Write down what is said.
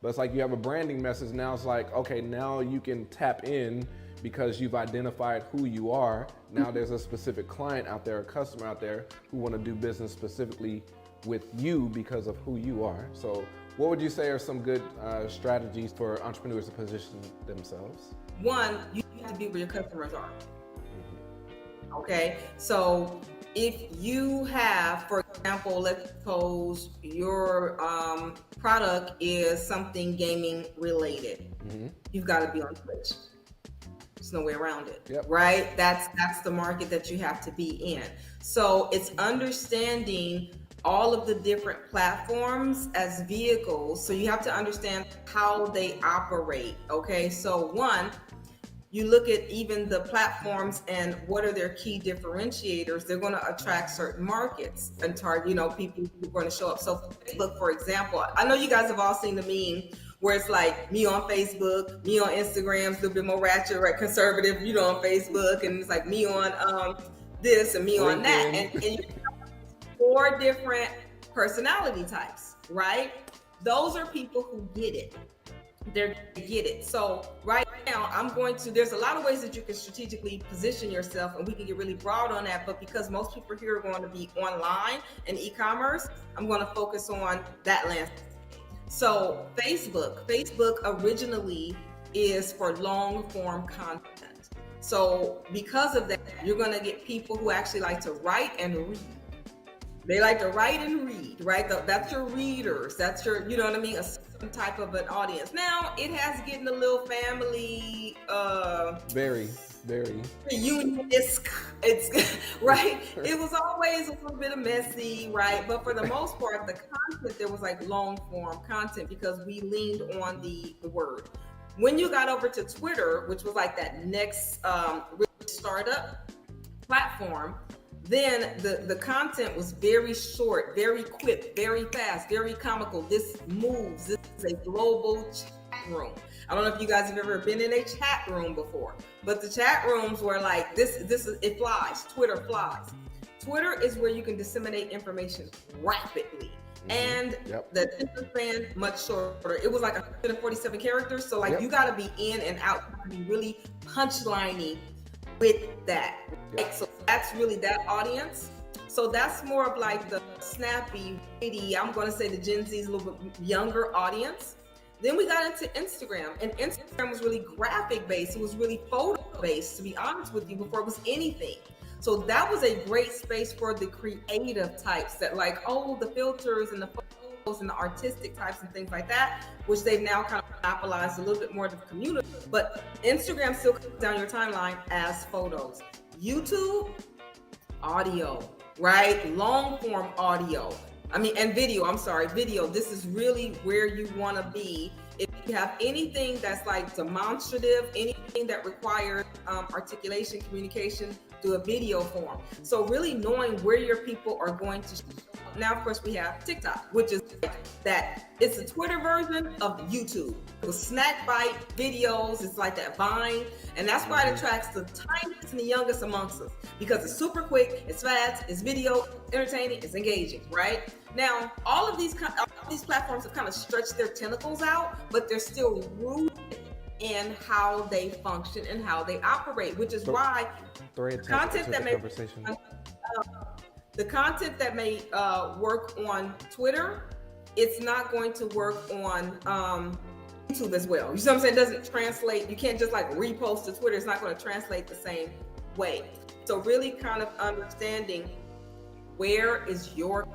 But it's like you have a branding message. Now it's like, okay, now you can tap in because you've identified who you are. Now there's a specific client out there, a customer out there who want to do business specifically with you because of who you are. So what would you say are some good strategies for entrepreneurs to position themselves? One, you have to be where your customers are. Okay, so if you have, for example, let's suppose your product is something gaming related, you've got to be on Twitch. There's no way around it, right? That's the market that you have to be in. So it's understanding all of the different platforms as vehicles. So you have to understand how they operate. Okay, so one, you look at even the platforms and what are their key differentiators. They're going to attract certain markets and target, people who are going to show up. So Facebook, for example, I know you guys have all seen the meme where it's like me on Facebook, me on Instagram, a little bit more ratchet, right, conservative, on Facebook, and it's like me on this and me on that. And you have 4 different personality types, right? Those are people who get it. They get it. So right now there's a lot of ways that you can strategically position yourself, and we can get really broad on that, but because most people here are going to be online and e-commerce, I'm going to focus on that landscape. So Facebook originally is for long form content. So because of that, you're going to get people who actually like to write and read. They like to write and read, right? That's your readers. That's your, a certain type of an audience. Now, it has getting a little family, very reunion-esque. It's right. It was always a little bit of messy, right? But for the most part, the content, there was like long form content because we leaned on the word. When you got over to Twitter, which was like that next startup platform, then the content was very short, very quick, very fast, very comical. This moves. This is a global chat room. I don't know if you guys have ever been in a chat room before, but the chat rooms were like it flies. Twitter flies. Twitter is where you can disseminate information rapidly. And the attention span much shorter. It was like 147 characters. So you got to be in and out, be really punchliney with that. Right? So that's really that audience. So that's more of like the snappy, witty, I'm going to say the Gen Z's a little bit younger audience. Then we got into Instagram, and Instagram was really graphic based. It was really photo based, to be honest with you, before it was anything. So that was a great space for the creative types that the filters and the photos and the artistic types and things like that, which they've now kind of monopolized a little bit more to the community. But Instagram still comes down your timeline as photos. YouTube, audio, right? Long form audio. And video, video. This is really where you want to be. If you have anything that's like demonstrative, anything that requires articulation, communication, do a video form. So really knowing where your people are going to show up. Now, of course, we have TikTok, which is that it's a Twitter version of YouTube. With snack bite videos, it's like that Vine, and that's why it attracts the tiniest and the youngest amongst us, because it's super quick, it's fast, it's video, entertaining, it's engaging, right? Now, all of these platforms have kind of stretched their tentacles out, but they're still rooted in how they function and how they operate, which is why the content that may work on Twitter, it's not going to work on YouTube as well. You see what I'm saying? It doesn't translate. You can't just repost to Twitter. It's not going to translate the same way. So really kind of understanding where is your